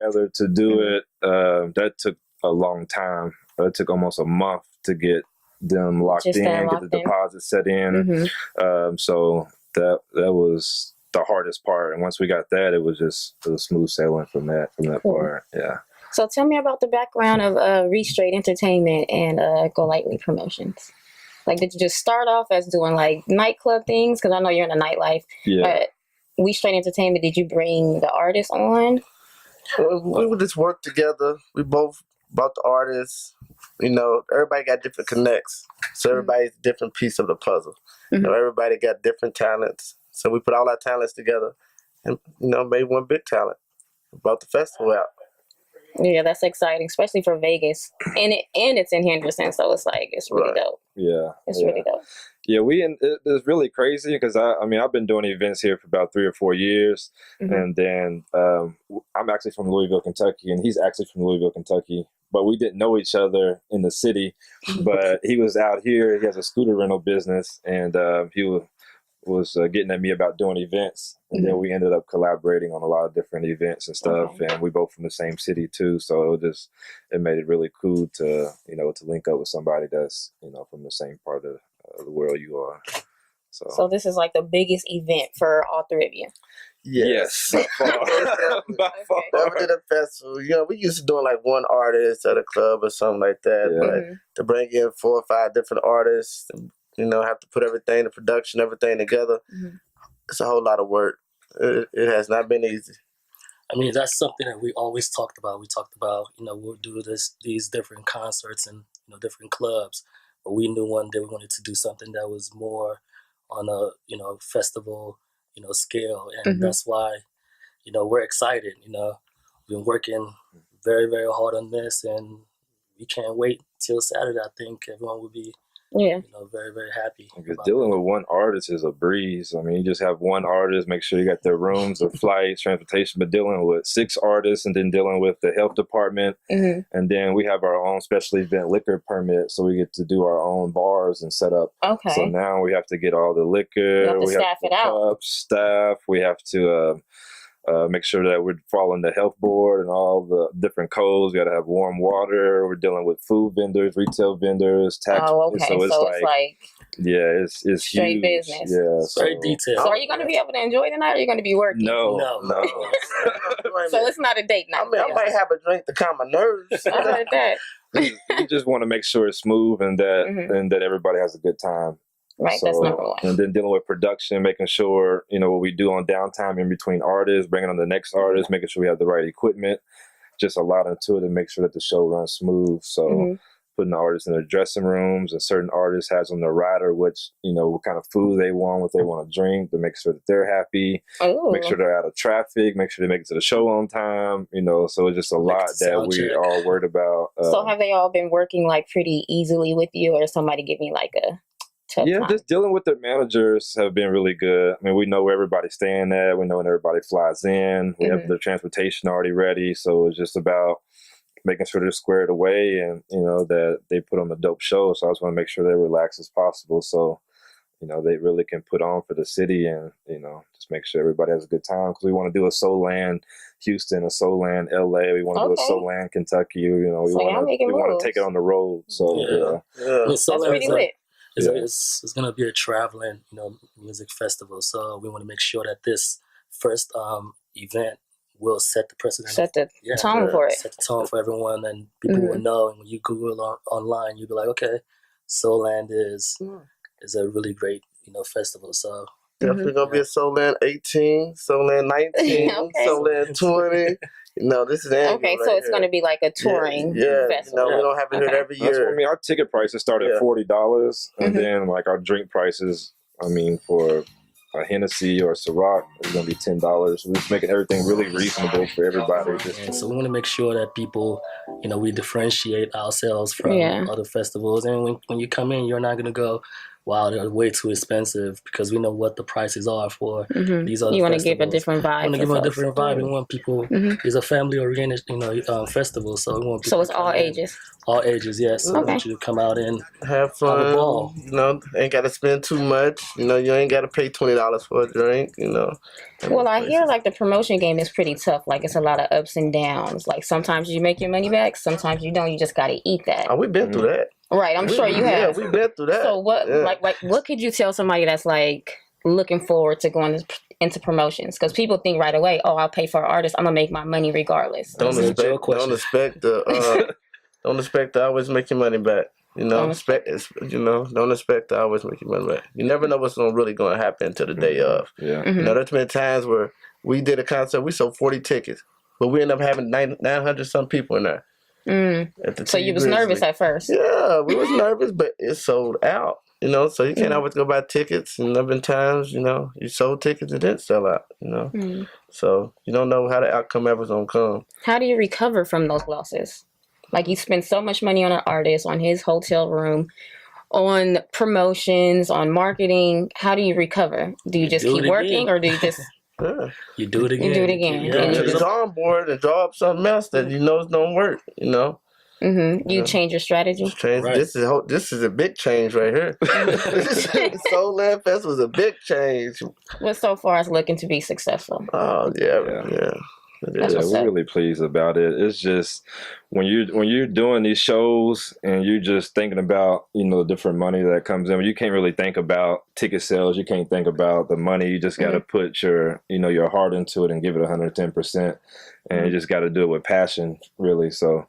together to do it. That took a long time. It took almost a month to get them locked in, get the deposit set in. So that was the hardest part. And once we got that, it was smooth sailing from that part. Yeah. So tell me about the background of Reach Straight Entertainment and GoLightly Promotions. Like, did you just start off as doing like nightclub things? Because I know you're in the nightlife. Yeah. But Reach Straight Entertainment, did you bring the artists on? We would just work together. We both bought the artists. You know, everybody got different connects. So everybody's a different piece of the puzzle. You know, everybody got different talents. So we put all our talents together and, you know, made one big talent. Brought the festival out. Yeah, that's exciting, especially for Vegas. And it's in Henderson, so it's like, it's really dope. Yeah. It's really dope. Yeah, it's really crazy because I mean, I've been doing events here for about 3 or 4 years. And then I'm actually from Louisville, Kentucky, and he's actually from Louisville, Kentucky. But we didn't know each other in the city. But he was out here. He has a scooter rental business, and he was getting at me about doing events. And then we ended up collaborating on a lot of different events and stuff. And we both from the same city too. So it made it really cool to, you know, to link up with somebody that's, you know, from the same part of the world you are. So this is like the biggest event for all three of you. Yes. By far. Never did a festival. You know, we used to doing like one artist at a club or something like that. But to bring in 4 or 5 different artists, you know, have to put everything, the production, everything together. It's a whole lot of work. It has not been easy. I mean, that's something that we always talked about. We talked about, you know, we'll do these different concerts and, you know, different clubs. But we knew one day we wanted to do something that was more on a, you know, festival, you know, scale. And that's why, you know, we're excited. You know, we've been working very, very hard on this, and we can't wait till Saturday. I think everyone will be, you know, very, very happy. Because dealing with one artist is a breeze. I mean, you just have one artist, make sure you got their rooms, their flights, transportation, but dealing with 6 artists and then dealing with the health department. And then we have our own special event liquor permit, so we get to do our own bars and set up. So now we have to get all the liquor, we have to staff staff, we have to make sure that we're following the health board and all the different codes. We got to have warm water. We're dealing with food vendors, retail vendors, tax. So it's like it's straight huge business. Yeah, very detailed. So are you going to be able to enjoy the night, or are you going to be working? No. So it's not a date night. I mean, I might have a drink to calm my nerves. I heard that. You just want to make sure it's smooth and that everybody has a good time. Right, that's number one. And then dealing with production, making sure, you know, what we do on downtime in between artists, bringing on the next artist, making sure we have the right equipment. Just a lot into it to make sure that the show runs smooth. So putting the artists in their dressing rooms, and certain artists has on their rider, which, you know, what kind of food they want, what they want to drink, to make sure that they're happy, make sure they're out of traffic, make sure they make it to the show on time, you know. So it's just a lot that we are worried about. So have they all been working like pretty easily with you, or somebody give me like a tough time? Just dealing with the managers have been really good. I mean, we know where everybody's staying at. We know when everybody flies in. We have their transportation already ready. So it's just about making sure they're squared away and, you know, that they put on a dope show. So I just want to make sure they're relaxed as possible. So, you know, they really can put on for the city and, you know, just make sure everybody has a good time. Because we want to do a Soulland Houston, a Soulland LA. We want to do a Soulland Kentucky. You know, we want to take it on the road. So, That's pretty lit. It's going to be a traveling, you know, music festival. So we want to make sure that this first event will set the precedent. Set the tone for it. Set the tone for everyone, and people will know. And when you Google online, you'll be like, okay, Soulland is a really great, you know, festival. So definitely gonna be a Soulland 18, Soulland 19, Soulland 20. No, this is okay. So it's going to be like a touring festival. No, we don't have it here every year. I mean, our ticket prices start at $40, and then like our drink prices. I mean, for a Hennessy or a Ciroc, it's going to be $10. We're just making everything really reasonable for everybody. So we want to make sure that people, you know, we differentiate ourselves from other festivals. And when you come in, you're not going to go, wow, they're way too expensive, because we know what the prices are for these other You want to festivals. give a different vibe. We want to give them a different vibe. We want people. It's a family-oriented, festival. So we want people. So it's all ages. All ages, yes. So we want you to come out and have fun. Have a ball. Ain't got to spend too much. You ain't got to pay $20 for a drink. Well, I hear like the promotion game is pretty tough. Like it's a lot of ups and downs. Like sometimes you make your money back, sometimes you don't. You just got to eat that. Oh, we've been through that. Right, I'm sure you have. Yeah, we've been through that. So what, like, what could you tell somebody that's like looking forward to going into promotions? Because people think right away, oh, I'll pay for an artist, I'm gonna make my money regardless. Don't expect to always make your money back. Don't expect to always make your money back. You never know what's really going to happen until the day of. Yeah. There's been times where we did a concert, we sold 40 tickets, but we ended up having 900 some people in there. So you was nervous at first? Yeah, we was nervous, but it sold out. So you can't always go buy tickets. And there have been times, you sold tickets and didn't sell out. So you don't know how the outcome ever's gonna come. How do you recover from those losses? Like you spend so much money on an artist, on his hotel room, on promotions, on marketing. How do you recover? Do you just keep working, or do you just? You do it again. You do it again. Yeah. And you on board and draw up something else that it's don't work. You change your strategy. Right. This is a big change right here. Soul Land Fest was a big change. Well, so far it's looking to be successful. Oh yeah. We're really pleased about it. It's just when you're doing these shows and you're just thinking about the different money that comes in. You can't really think about ticket sales. You can't think about the money. You just got to put your your heart into it and give it 110%, and you just got to do it with passion, really. So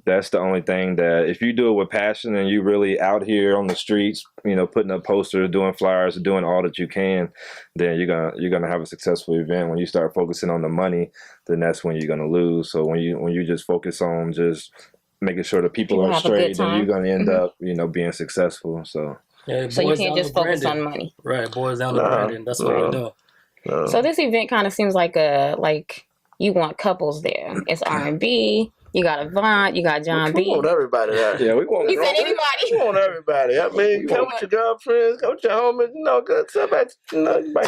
that's the only thing that if you do it with passion and you really out here on the streets, putting up posters, doing flyers, doing all that you can, then you're gonna have a successful event. When you start focusing on the money, then that's when you're gonna lose. So when you just focus on just making sure the people are straight, then you're gonna end up being successful. So so you can't just focus on money. Right, boys down the branding. That's what we're doing. So this event kind of seems like you want couples there. It's R&B. You got Avant, you got John B. We want everybody there. Yeah, we want. You said anybody. We want everybody. I mean, come with your girlfriends, come with your homies. Good stuff.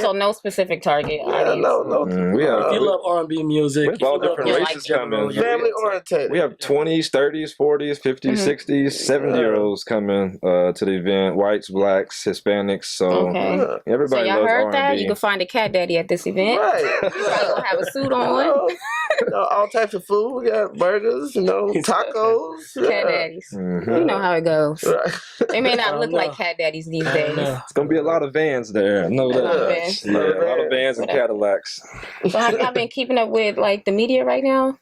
So no specific target audience. No. If you love R&B music, we have all different races coming. Family oriented. We have 20s, 30s, 40s, 50s, 60s, 70-year-olds coming to the event. Whites, blacks, Hispanics. So everybody y'all loves heard R&B. that? You can find a cat daddy at this event. Right. You probably gonna have a suit on. All types of food. We got burgers, tacos. Cat daddies. You know how it goes. Right. They may not look like cat daddies these days. It's gonna be a lot of vans there. I know that. A lot of vans and Cadillacs. So have y'all been keeping up with the media right now?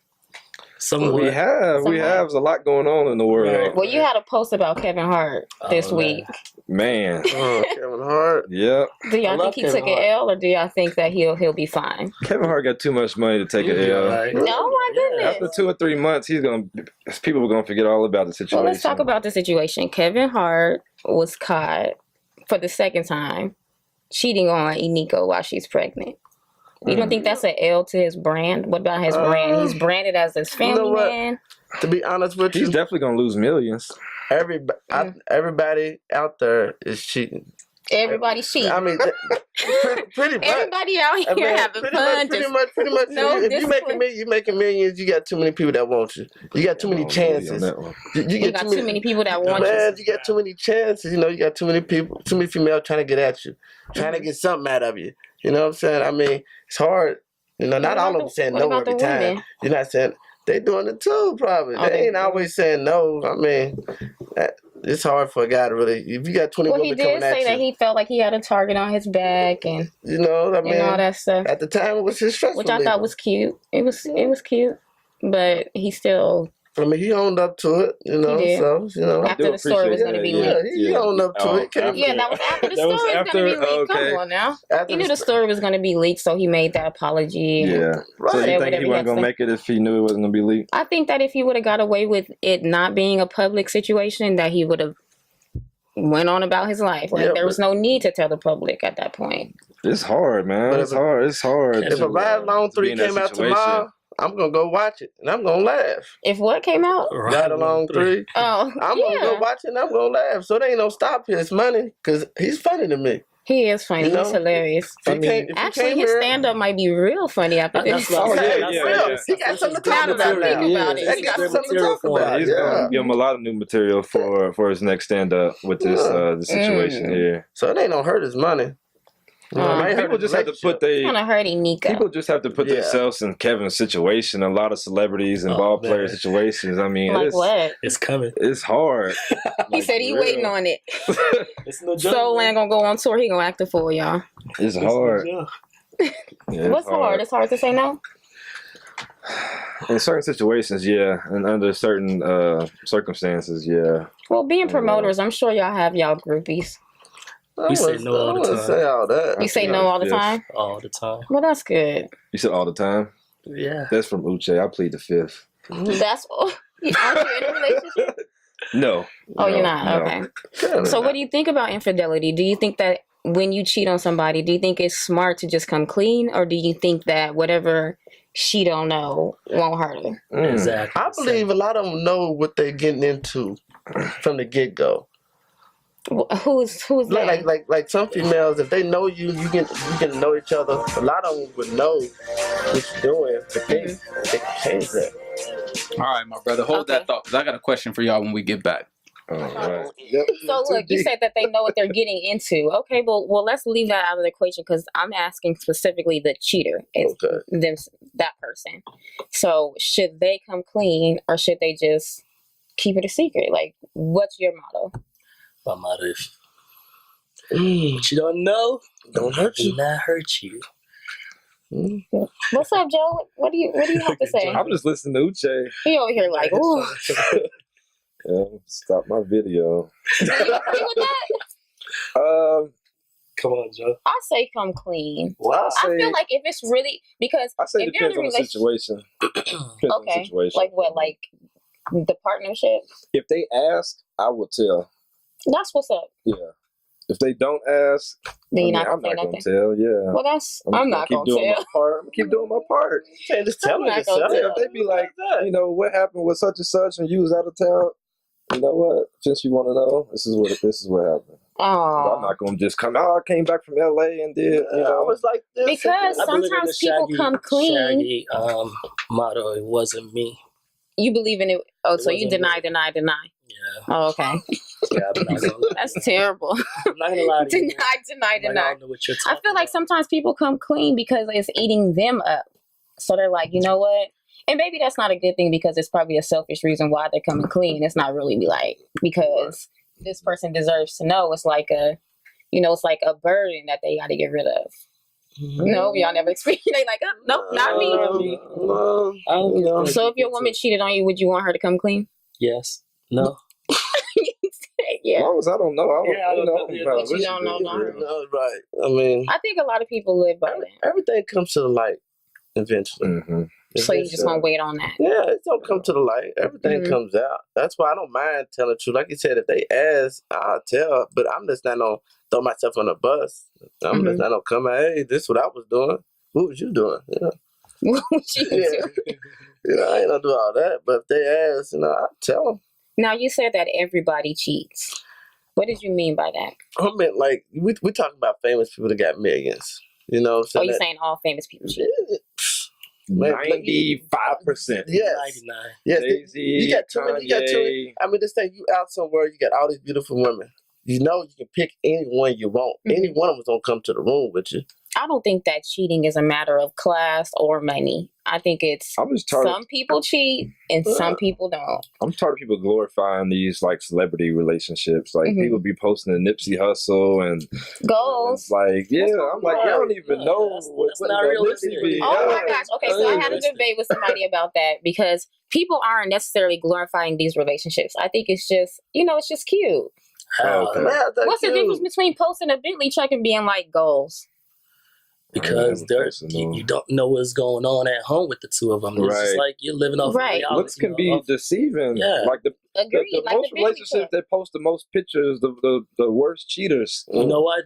We have. There's a lot going on in the world. Right. Well, you had a post about Kevin Hart this week. Man. Kevin Hart. Yep. Do y'all think he took an L, or do y'all think that he'll be fine? Kevin Hart got too much money to take an L. Right. Oh my goodness. After 2 or 3 months, people are gonna forget all about the situation. Well, let's talk about the situation. Kevin Hart was caught for the second time cheating on Eniko while she's pregnant. You don't think that's an L to his brand? What about his brand? He's branded as this family man. To be honest with you, he's definitely gonna lose millions. Everybody out there is cheating. Everybody's cheating. I mean, pretty much. Everybody out here having fun. Pretty much. If you making millions, you got too many people that want you. You got too many chances. You got too many people that want you. Man, you got too many chances. You got too many people, too many females trying to get at you, trying to get something out of you. You know what I'm saying? I mean, it's hard. Not all of them saying no every time. You're not saying they doing it too, probably. They ain't always saying no. I mean, it's hard for a guy to really. If you got 20 women coming at you. Well, he did say that he felt like he had a target on his back and all that stuff. At the time, it was his stressful. Which I thought was cute. It was cute, but he still. I mean, he owned up to it, So, after the story was going to be leaked. He owned up to it. That was after the story was going to be leaked. Come on now. He knew the story was going to be leaked, so he made that apology. Yeah. So you think he wasn't going to make it if he knew it wasn't going to be leaked? I think that if he would have got away with it not being a public situation, that he would have went on about his life. There was no need to tell the public at that point. It's hard, man. It's hard. If a Ride Long 3 came out tomorrow, I'm gonna go watch it and I'm gonna laugh. If what came out? Ride Along 3. Oh, I'm gonna go watch it and I'm gonna laugh. So there ain't no stop his money because he's funny to me. He is funny. You know? He's hilarious. Actually, his stand-up might be real funny after this. Yeah. He got something to Now talk that I about think now. about it. He got something to talk about. He's gonna give him a lot of new material for his next stand-up with this the situation here. So they don't hurt his money. People just have to put gonna hurt Nico. People just have to put themselves in Kevin's situation. A lot of celebrities and ball player situations. I mean, like what? It's coming. It's hard. He said he waiting on it. It's no joke. Soul Land gonna go on tour. He gonna act the fool, y'all. It's hard. What's hard? It's hard to say no. In certain situations, and under certain circumstances, Well, being promoters, I'm sure y'all have y'all groupies. You say no all the time. Say all that. You say no all the time? All the time. Well, that's good. You said all the time? Yeah. That's from Uche. I plead the fifth. That's aren't you in a relationship? No. Oh, you're not? Okay. So what do you think about infidelity? Do you think that when you cheat on somebody, do you think it's smart to just come clean? Or do you think that whatever she don't know won't hurt her? Exactly. I believe a lot of them know what they're getting into from the get-go. Who's that? Like some females, if they know you can know each other. A lot of them would know what you're doing, but they can change that. All right, my brother, hold that thought, because I got a question for y'all when we get back. All right. So look, you said that they know what they're getting into. Okay, well, let's leave that out of the equation because I'm asking specifically the cheater. It's that person. So should they come clean or should they just keep it a secret? Like, what's your motto? My motto is, what you don't know, don't hurt you. Do not hurt you. What's up, Joe? What do you have to say? I'm just listening to Uche. He over here like, ooh. Stop my video. Do you agree with that? Come on, Joe. I say come clean. Well, I feel like if it's really because I say if it you're in depends a on the situation. Depends on the situation. Like what? Like the partnership? If they ask, I will tell. That's what's up. Yeah. If they don't ask, then you're I'm not gonna tell. Yeah. Well, I'm not gonna tell. My part. I'm gonna keep doing my part. You can't just tell me yourself. If they be like, what happened with such and such, and you was out of town. You know what? Since you want to know, this is what happened. Oh. I'm not gonna just come out. I came back from LA and did. I was like this. Because sometimes people come clean. Shaggy motto. It wasn't me. You believe in it? Oh, so you deny. Yeah. Oh, okay. Yeah, I'm not gonna lie. That's terrible. I'm not gonna lie to you. Deny. I don't know what you're talking I feel like sometimes people come clean because it's eating them up. So they're like, you know what? And maybe that's not a good thing because it's probably a selfish reason why they're coming clean. It's not really like because this person deserves to know. It's like it's like a burden that they got to get rid of. No, y'all never experienced. They like, nope, not me. So if your woman cheated on you, would you want her to come clean? Yes. No. Yeah. As long as I don't know, I don't know. But you don't know. No, right. I mean, I think a lot of people live by that. Everything comes to the light eventually. Mm-hmm. So you just want to wait on that. Yeah, it don't come to the light. Everything comes out. That's why I don't mind telling the truth. Like you said, if they ask, I'll tell. But I'm just not gonna throw myself on the bus. I'm just not gonna come out, hey, this is what I was doing. What was you doing? What was you doing? I ain't gonna do all that. But if they ask, I'll tell them. Now, you said that everybody cheats. What did you mean by that? I mean, like, we talking about famous people that got millions. So you're saying all famous people cheat? 95%. Yes. 99. Yes. Jay-Z, You got too many. I mean, this thing, you out somewhere, you got all these beautiful women. You can pick anyone you want. Any one of them is going to come to the room with you. I don't think that cheating is a matter of class or money. I think it's some people cheat and some people don't. I'm tired of people glorifying these like celebrity relationships. Like people be posting the Nipsey Hussle and goals. Like, I'm like, y'all don't even know what's not realistic. Oh my gosh. Okay, so I had a debate with somebody about that because people aren't necessarily glorifying these relationships. I think it's just, it's just cute. What's the difference between posting a Bentley truck and being like goals? Because you don't know what's going on at home with the two of them. It's just like you're living off reality. Looks can be deceiving. Yeah. Like the most relationships that post the most pictures, the worst cheaters. You know what?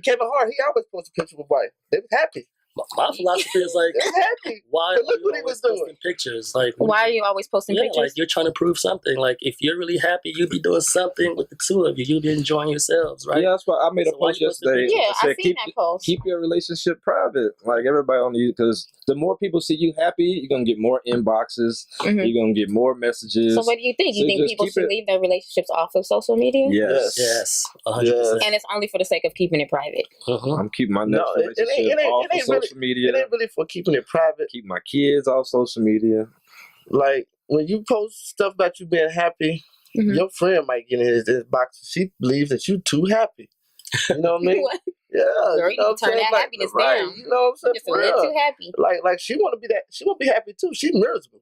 Kevin Hart, he always posts a picture with wife. They was happy. My philosophy is like, happy. why But are look you what he always was doing. posting pictures? Like, Why are you always posting yeah, pictures? like you're trying to prove something. Like, if you're really happy, you'll be doing something with the two of you. You'll be enjoying yourselves, right? Yeah, that's why I made a So why post you posting yesterday. Yeah, I said, seen that post. Keep your relationship private, like everybody on you, because the more people see you happy, you're gonna get more inboxes. Mhm. You're gonna get more messages. So what do you think? So You think just people keep should it- leave their relationships off of social media? Yes. Yes, 100%. And it's only for the sake of keeping it private. Mhm. I'm keeping my No, next relationship off of social media. It ain't really for keeping it private. Keep my kids off social media. Like when you post stuff about you being happy, Mhm. your friend might get in his box. She believes that you too happy. You know what I mean? What? Yeah, Girl, you know what I'm turn saying? that Like, happiness right, down. you know what I'm saying? Just a For little real. too happy. Like she want to be that. She want to be happy too. She's miserable,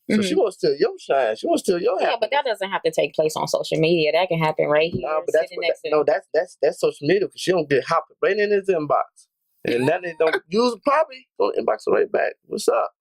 so she wants to steal your shine. She wants to steal your Yeah, happiness. but that doesn't have to take place on social media. That can happen right here, No, but that's sitting what next to no, that's social media because she don't get hopping right in his inbox, and then they don't use probably don't inbox her right back. What's up?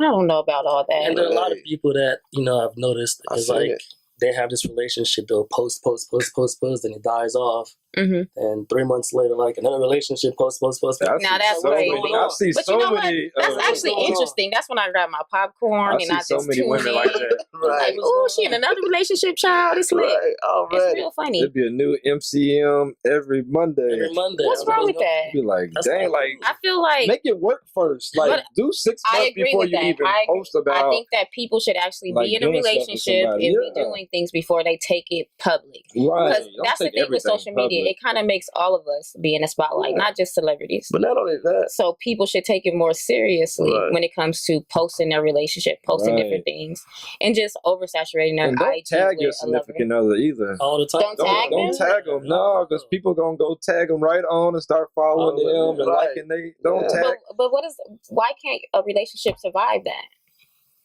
I don't know about all that. And there are a lot of people that, I've noticed I is seen like, it. they have this relationship, they'll post, and it dies off. Mhm. And 3 months later, like another relationship, post. Now that's so crazy. many. I see But so you know what? many. That's what's actually going on? interesting. That's when I grab my popcorn I and see I so just many tune women in. like that. Right, Like, oh, she in another relationship, child. It's lit. right, It's already. real funny. It'd be a new MCM every Monday. Every Monday. What's wrong with that? Be like, That's dang, not like cool. I feel like make it work first. Like But do 6 I months agree before with you that. even I agree. post about. I think that people should actually like, be in a doing stuff with relationship and somebody. be Yeah. doing things before they take it public. Right. Because Don't that's the take thing with everything social media. public. It kind of makes all of us be in the spotlight, Yeah. not just celebrities. But not only that, So people should take it more seriously Right. when it comes to posting their relationship, posting Right. different things, and just oversaturating their And don't IG tag your with a lover. significant other either. All the time. Don't tag Don't them? tag them, no, because people gonna go tag them right on and start following Oh, them and right. liking. They don't Yeah. tag. But why can't a relationship survive that?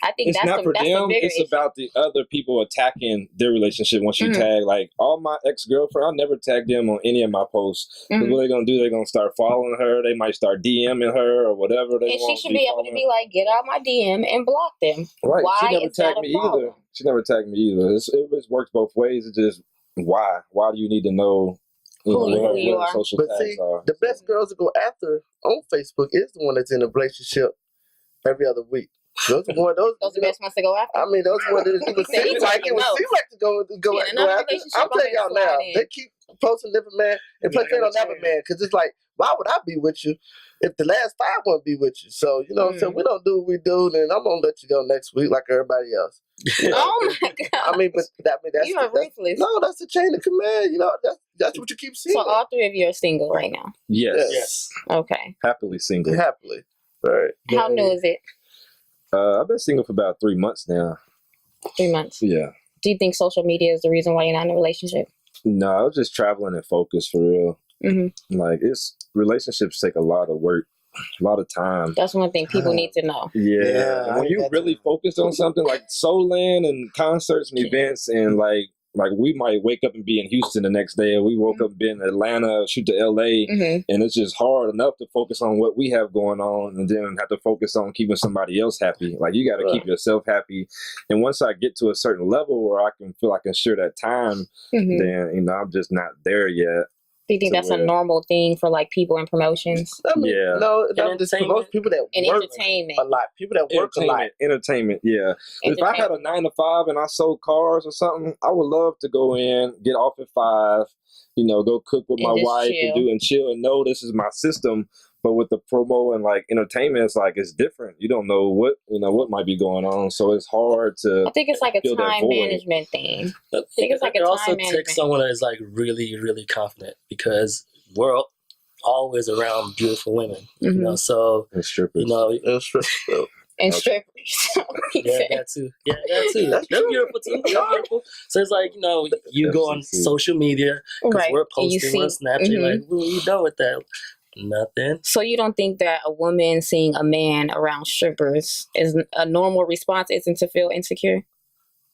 I think It's that's not for the them. bigger It's issue. about the other people attacking their relationship once you Mhm. tag. Like all my ex-girlfriend, I never tagged them on any of my posts. 'Cause Mhm. what they gonna do? They're gonna start following her. They might start DMing her or whatever they And she want. should be able to be like, get out my DM and block them. right. Why She never is that tagged a me problem? either. She never tagged me either. It works both ways. It's just why? Why do you need to know? Who you what are. social but tags see, are? the best girls to go after on Facebook is the one that's in a relationship every other week. Those are one. Those Those are you the know, best ones to go after. I mean, those ones that it would He said he seem like taking it would notes. seem like to go Yeah, go another after. relationship, I'm I'm telling y'all gonna now, slide in. they keep posting different man and play on another man because it's like, why would I be with you if the last 5 won't be with you? So you know, what I'm saying, we don't do what we do, then I'm gonna let you go next week like everybody else. You know? Oh my god! I mean, but that's You are ruthless. No, that's the chain of command. You know, that's what you keep seeing. So all three of you are single right now. Yes. Yes. Okay. Happily single. happily, right? How new is it? I've been single for about 3 months now. 3 months. Yeah. Do you think social media is the reason why you're not in a relationship? No, I was just traveling and focus for real. Mm-hmm. Like relationships take a lot of work, a lot of time. That's one thing people need to know. Yeah. Yeah, And I when you got really you. focus on something like Soulland and concerts and events and like we might wake up and be in Houston the next day, or we woke up and be in Atlanta, shoot to LA, Mm-hmm. and it's just hard enough to focus on what we have going on and then have to focus on keeping somebody else happy. Like you got to keep yourself happy. And once I get to a certain level where I can feel I can share that time, Mm-hmm. then I'm just not there yet. Do you think that's a normal thing for like people in promotions I mean, Yeah. no, And not just entertainment. most people that and work entertainment? a lot. People that work a lot. Entertainment, yeah. If I had a 9 to 5 and I sold cars or something, I would love to go in, get off at 5, go cook with my And just wife chill. and chill and know this is my system. But with the promo and like entertainment, it's like it's different. You don't know what might be going on, so it's hard to. I think it's like a fill that time void. management thing. I think it's like a it time also management. takes someone that is like really, really confident because we're always around beautiful women, Mhm. So And strippers. It's true. And Okay. strippers. Yeah, that too. Yeah, that too. That's They're true. beautiful too. They're beautiful. So it's like you go on FCC. social media because Right. we're And you posting, we're see- Snapchat. mhm. Like, what are you done with that? Nothing. So you don't think that a woman seeing a man around strippers is a normal response? Isn't to feel insecure?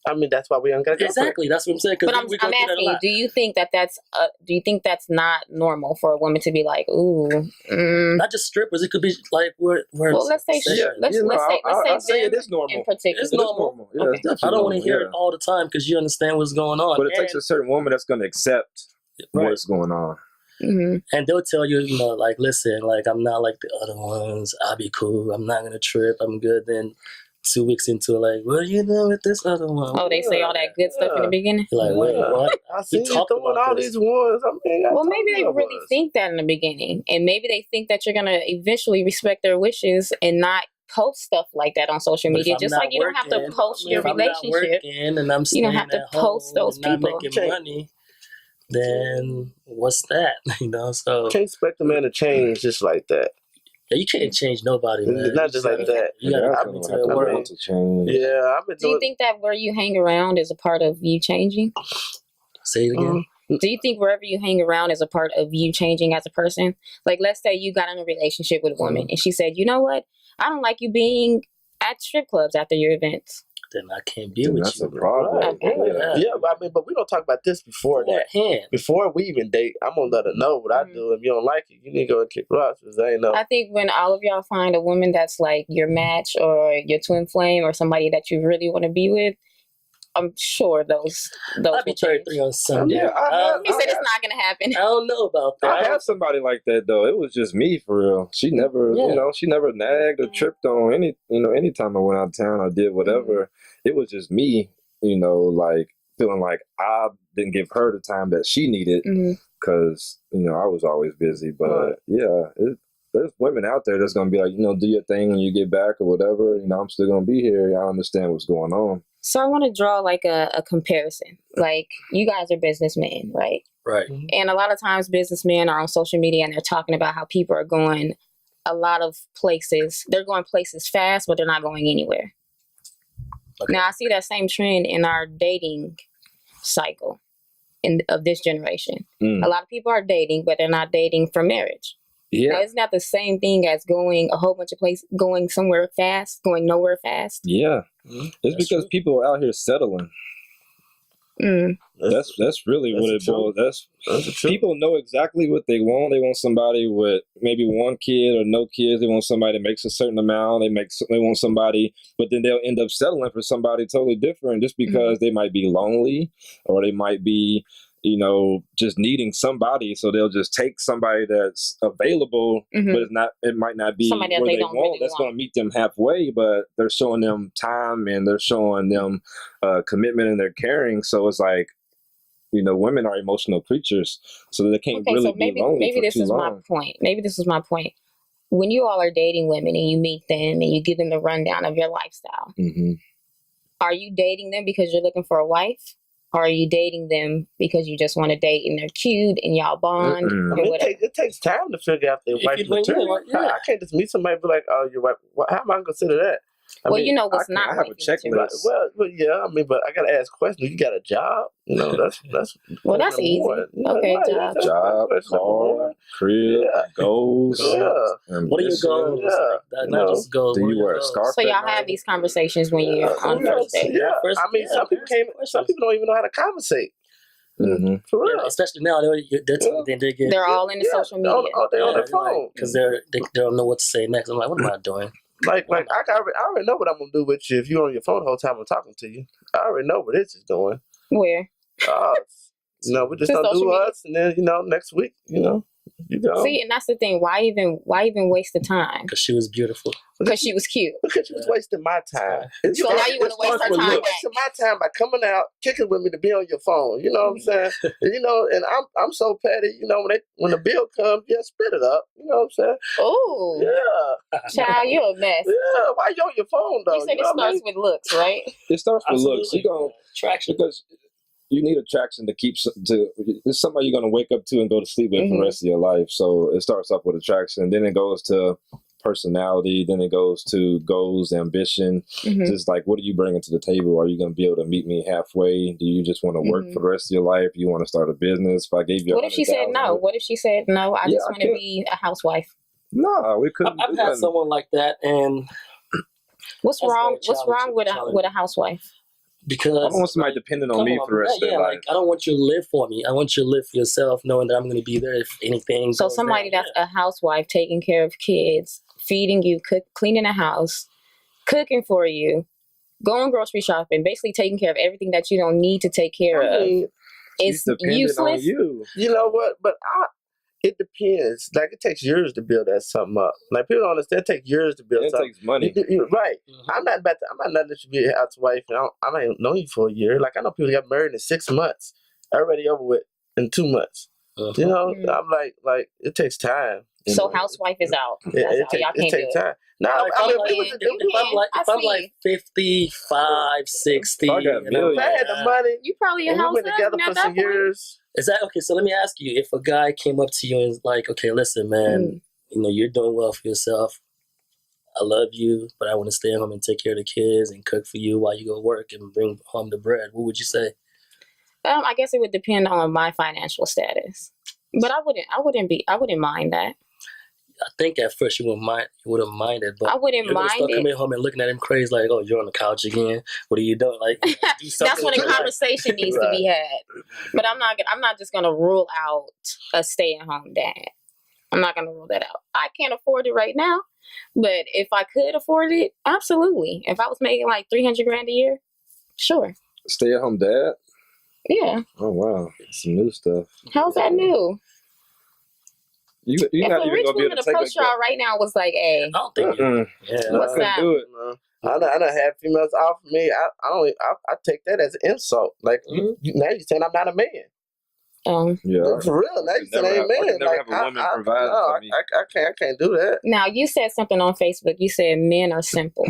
I mean, that's why we don't get Exactly. That's what I'm saying. But Because I'm we go through that a asking you, lot. do you think that's not normal for a woman to be like, ooh, Not just strippers. It could be like we're well, let's say session. let's I say say them it is normal. in particular. It's It is normal. Yeah, Okay. it's definitely I don't want to normal, hear yeah. it all the time because you understand what's going on. But it takes a certain woman that's going to accept Right. what's going on. And they'll tell you, you know, like, listen, like, I'm not like the other ones. I'll be cool. I'm not gonna trip. I'm good. Then 2 weeks into it, like, what are you doing with this other one? Oh, they say all that good stuff in the beginning? You're like, wait, what? I see you throwing all these ones. I mean, well, maybe they really think that in the beginning. And maybe they think that you're going to eventually respect their wishes and not post stuff like that on social media. Just like you don't have to post your relationship. And I'm you don't have to post those people. Not making money. Then what's that? You know, so can't expect a man to change just like that. Yeah, you can't change nobody, man. Not just like that. You gotta come into that world to change. Yeah, I've been. Do you think that where you hang around is a part of you changing? Say it again. Do you think wherever you hang around is a part of you changing as a person? Like, let's say you got in a relationship with a woman and she said, you know what? I don't like you being at strip clubs after your events. Then I can't be with that's you. That's a problem. Right. Yeah, but I mean, but we don't talk about this before that. Before we even date, I'm gonna let her know what I do. If you don't like it, you need to go and kick rocks. I think when all of y'all find a woman that's like your match or your twin flame or somebody that you really want to be with, I'm sure those I'll be 33 on Sunday. He said it's not gonna happen. I don't know about that. I have somebody like that though. It was just me for real. She never, she never nagged or tripped on anytime I went out of town or did whatever. It was just me, like feeling like I didn't give her the time that she needed because, I was always busy. But there's women out there that's going to be like, do your thing when you get back or whatever. I'm still going to be here. I understand what's going on. So I want to draw like a comparison. Like, you guys are businessmen, right? Right. And a lot of times businessmen are on social media and they're talking about how people are going a lot of places. They're going places fast, but they're not going anywhere. Okay. Now, I see that same trend in our dating cycle of this generation. A lot of people are dating, but they're not dating for marriage. Yeah. Now, isn't that the same thing as going a whole bunch of places, going somewhere fast, going nowhere fast? Yeah. It's because people are out here settling. That's really what it boils. That's people know exactly what they want. They want somebody with maybe one kid or no kids. They want somebody that makes a certain amount. They want somebody, but then they'll end up settling for somebody totally different just because they might be lonely or they might be, just needing somebody. So they'll just take somebody that's available, but it might not be somebody what they want. Really that's going to meet them halfway, but they're showing them time and they're showing them commitment and they're caring. So it's like, women are emotional creatures, so they can't really be lonely. Maybe this is my point. Maybe this is my point. When you all are dating women and you meet them and you give them the rundown of your lifestyle, are you dating them because you're looking for a wife? Or are you dating them because you just want to date and they're cute and y'all bond? It takes time to figure out their wife's material. I can't just meet somebody and be like, oh, your wife. How am I going to consider that? I mean, what's not. I have a checklist. Well, yeah. I mean, but I gotta ask questions. You got a job? That's well, that's easy. Okay, job, car, crib, goals. What are your goals? Not just goals. Do you wear a scarf? So y'all have these conversations when you're on first date. Yeah, I mean, some people don't even know how to conversate. For real. Especially now, they're all in the social media. They're on their phone because they don't know what to say next. I'm like, what am I doing? Like I already know what I'm gonna do with you if you're on your phone the whole time I'm talking to you. I already know where this is going. Where? We just don't do us, and then next week, you go. See, and that's the thing. Why even waste the time? Because she was beautiful. Because she was cute. Because she was wasting my time. So now you want to waste her time? You're wasting my time by coming out, kicking with me to be on your phone. You know what I'm saying? And I'm so petty. When the bill comes, spit it up. You know what I'm saying? Oh, yeah. Child, you're a mess. Yeah. Why you on your phone though? You said it starts with looks, right? It starts with looks. You go attraction because. You need attraction to it's somebody you're going to wake up to and go to sleep with for the rest of your life. So it starts off with attraction, and then it goes to personality, then it goes to goals, ambition. Just like, what are you bringing to the table? Are you going to be able to meet me halfway? Do you just want to work for the rest of your life? You want to start a business? If I gave you What if she said no? What if she said no? I just want to be a housewife. No, we couldn't. I've had someone like that, and what's wrong with a housewife? Because I don't want somebody dependent on me for the rest of their life. I don't want you to live for me. I want you to live for yourself, knowing that I'm going to be there if anything. So somebody that's a housewife, taking care of kids, feeding you, cleaning the house, cooking for you, going grocery shopping, basically taking care of everything that you don't need to take care of. It's useless. You know what? But it depends. Like, it takes years to build that something up. Like, people don't understand. It takes years to build It something. takes money. Right. I'm not letting you be a housewife. And I ain't known you for a year. Like, I know people got married in 6 months. Already over with in 2 months. You know, I'm like, it takes time. So housewife is out. It Can't takes time. No, Like, if I'm like 55, 60, I got millions. if I had the money, you probably a and we house went together husband for at that some point. years. is that okay? So let me ask you: if a guy came up to you and was like, "Okay, listen, man, you know you're doing well for yourself. I love you, but I want to stay at home and take care of the kids and cook for you while you go work and bring home the bread," what would you say? I guess it would depend on my financial status, but I wouldn't mind that. I think at first you wouldn't mind it, but I wouldn't you're gonna mind start it. coming home and looking at him crazy, like, "Oh, you're on the couch again. What are you doing?" Like, do That's when a something. conversation needs to be had. But I'm not just gonna rule out a stay-at-home dad. I'm not gonna rule that out. I can't afford it right now, but if I could afford it, absolutely. If I was making like $300,000 a year, sure. Stay at home dad. Yeah. Oh wow, some new stuff. How's that new? You If not a even rich gonna be able woman to take approached a y'all right now was like, "Hey, I don't think. what's I that?" couldn't do it. I done had females offer me. I take that as an insult. Like, now you're saying I'm not a man. Yeah. For real, now you saying I ain't a man. Never Like, have a woman provide for me. I can't do that. Now you said something on Facebook. You said men are simple.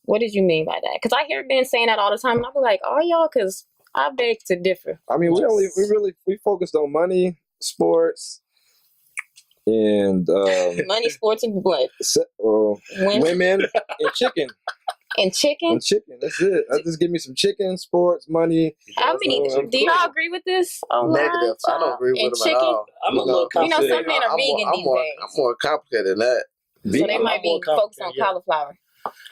What did you mean by that? Because I hear men saying that all the time, and I'll be like, "Oh, y'all," because I beg to differ. I mean, we focused on money, sports, and Money, sports, and blood. Women and chicken. And chicken? And chicken. That's it. Just give me some chicken, sports, money. How many? Do y'all agree with this? Negative. I don't agree with them at all. I'm a little You know, complicated. some men are vegan these days. I'm more complicated than that. So they might be focused on cauliflower.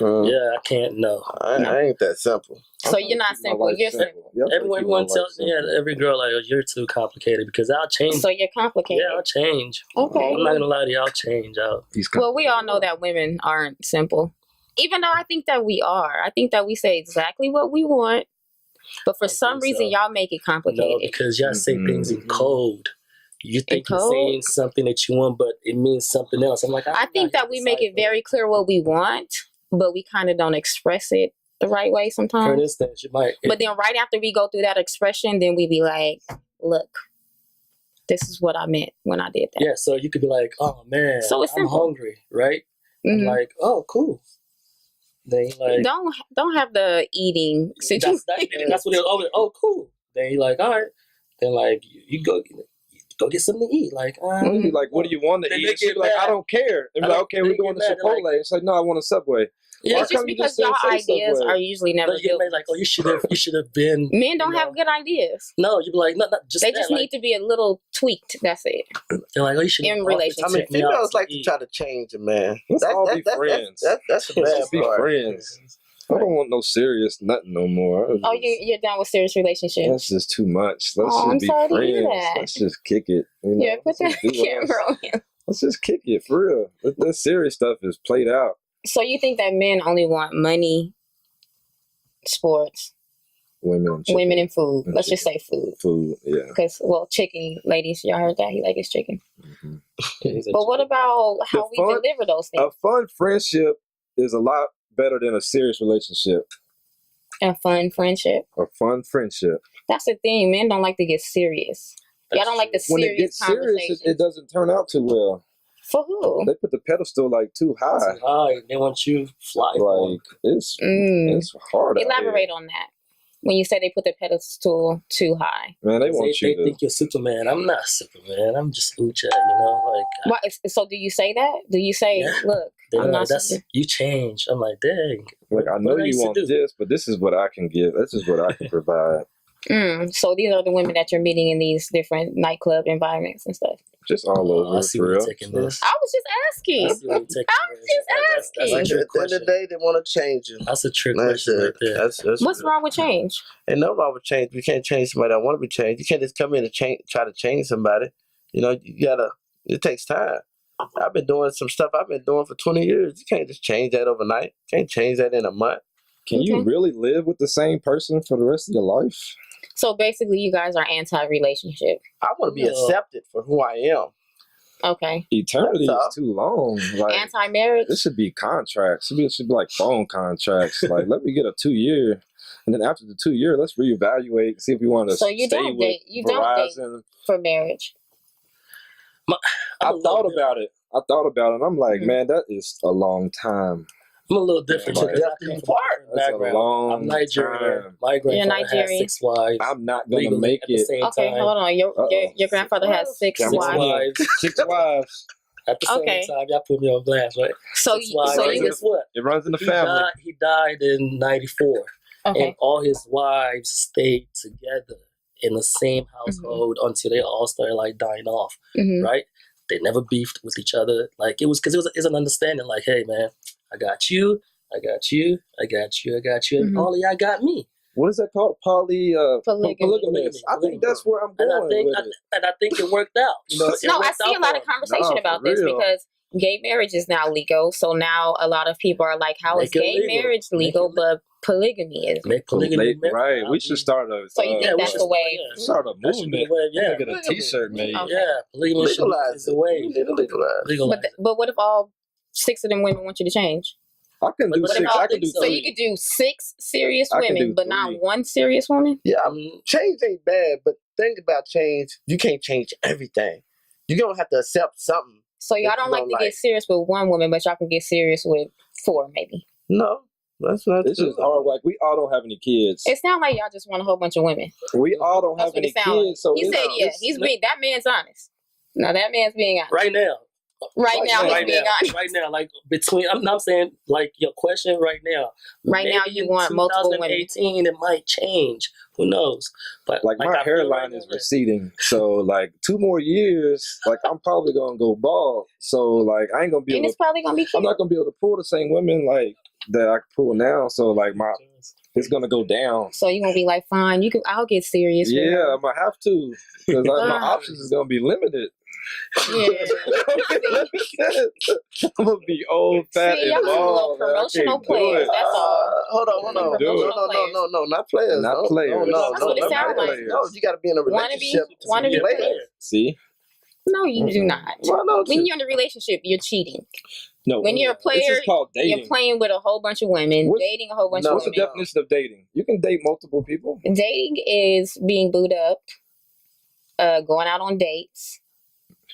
Yeah, I can't. No, I ain't that simple. So you're not simple. You're simple. Everyone tells every girl like, "Oh, you're too complicated," because I'll change. So you're complicated. Yeah, I'll change. Okay. I'm not gonna lie to you. I'll change. Well, we all know that women aren't simple. Even though I think that we are. I think that we say exactly what we want, but for some reason y'all make it complicated. No, because y'all say things in code. You think you're saying something that you want, but it means something else. I'm like, I think that we make it very clear what we want, but we kind of don't express it the right way sometimes. For instance, you might. But then right after we go through that expression, then we be like, "Look, this is what I meant when I did that." Yeah, so you could be like, "Oh man, so it's I'm hungry," right? I'm like, "Oh, cool." Then you like, don't have the eating situation. That's what they're over. Oh, cool. Then you're like, all right. Then like you go get something to eat. Like, like, what do you want to eat? She'd be like, I don't care. And be like, okay, we're going to Chipotle. It's like, no, I want a Subway. Yeah, it's just because y'all ideas are usually never good. Like, oh, you should have been. Men don't have good ideas. No, you'd be like, no, just they just need to be a little tweaked. That's it. They're like, oh, you should. In relationship, I mean, females like to try to change a man. Let's all be friends. That's the bad part. Friends. I don't want no serious nothing no more. You're done with serious relationships. That's just too much. Let's just be sorry friends. To hear that. Let's just kick it. You know? Yeah, put that camera on him. Let's just kick it for real. The serious stuff is played out. So you think that men only want money, sports, women, and food? Let's just say food. Food, yeah. Because chicken, ladies, y'all heard that he like his chicken. But what about how we deliver those things? A fun friendship is a lot better than a serious relationship. A fun friendship. A fun friendship. That's the thing. Men don't like to get serious. Y'all don't like the serious when it gets serious, it doesn't turn out too well. For who? They put the pedestal like too high. Too high. They want you to fly. Like it's hard. Elaborate on that. When you say they put the pedestal too high, man, they want you. They think you're Superman. I'm not Superman. I'm just Uche. You know, like. So do you say that? Do you say, look, I'm not Superman? You change. I'm like, dang. Like I know you want this, but this is what I can give. This is what I can provide. So these are the women that you're meeting in these different nightclub environments and stuff. Just all over. I see where you're taking this. I was just asking. At the end of the day, they want to change you. That's a trick question right there. What's wrong with change? Ain't no wrong with change. You can't change somebody that want to be changed. You can't just come in and try to change somebody. You know, you gotta. It takes time. I've been doing some stuff I've been doing for 20 years. You can't just change that overnight. You can't change that in a month. Can you really live with the same person for the rest of your life? So basically, you guys are anti-relationship. I want to be accepted for who I am. Okay. Eternity is too long. Like, anti-marriage? This should be contracts. It should be like phone contracts. Like, let me get a 2-year. And then after the 2 year, let's reevaluate, see if we want to stay with you Verizon. Don't date for marriage. I thought about it. And I'm like, man, that is a long time. I'm a little different. That's a long I'm Nigerian. time. My grandfather had 6 wives. I'm not going to make it. Okay, hold on. Your grandfather has 6 wives. 6 wives. At the same time, y'all put me on blast, right? So guess what? It runs in the family. He died in 94. Okay. And all his wives stayed together in the same household until they all started like dying off, right? They never beefed with each other. Like it was an understanding. Like, hey man, I got you, and all of y'all got me. What is that called? Polygamous. I think that's where I'm going with it. And I think it worked out. No, I see a lot of conversation about this because gay marriage is now legal. So now a lot of people are like, how is gay marriage legal, but polygamy is right? We should start a. So you think that's the way? Start a movement. Yeah, get a T-shirt made. Okay. Yeah, polygamy is the way. Legalize. But what if all 6 of them women want you to change? I can do 6. I can do 3. So you could do 6 serious women, but not 1 serious woman? Yeah, change ain't bad, but think about change. You can't change everything. You're going to have to accept something. So y'all don't like to get serious with 1 woman, but y'all can get serious with 4 maybe? No, that's not This is hard. Like, we all don't have any kids. It sounds like y'all just want a whole bunch of women. We all don't have any kids. So he said, that man's honest. Now, that man's being honest. Right now. Right now, he's being honest. Right now, like between, I'm saying, like your question right now. Right now, you want multiple women. 2018, it might change. Who knows? But like my hairline is receding, so like 2 more years, like I'm probably gonna go bald. So like I ain't gonna be. And it's probably gonna be cute. I'm not gonna be able to pull the same women like that I pull now. So like it's gonna go down. So you're gonna be like, fine, I'll get serious. Yeah, I'm gonna have to because my options is gonna be limited. Yeah. I'm gonna be old, fat, and bald. Promotional players. That's all. Hold on. No, not players. Not players. No, that's what it sounds like. No, you got to be in a relationship to be a player. See? No, you do not. Why not? When you're in a relationship, you're cheating. No. When you're a player, this is called dating. You're playing with a whole bunch of women, dating a whole bunch of women. What's the definition of dating? You can date multiple people. Dating is being booed up, going out on dates.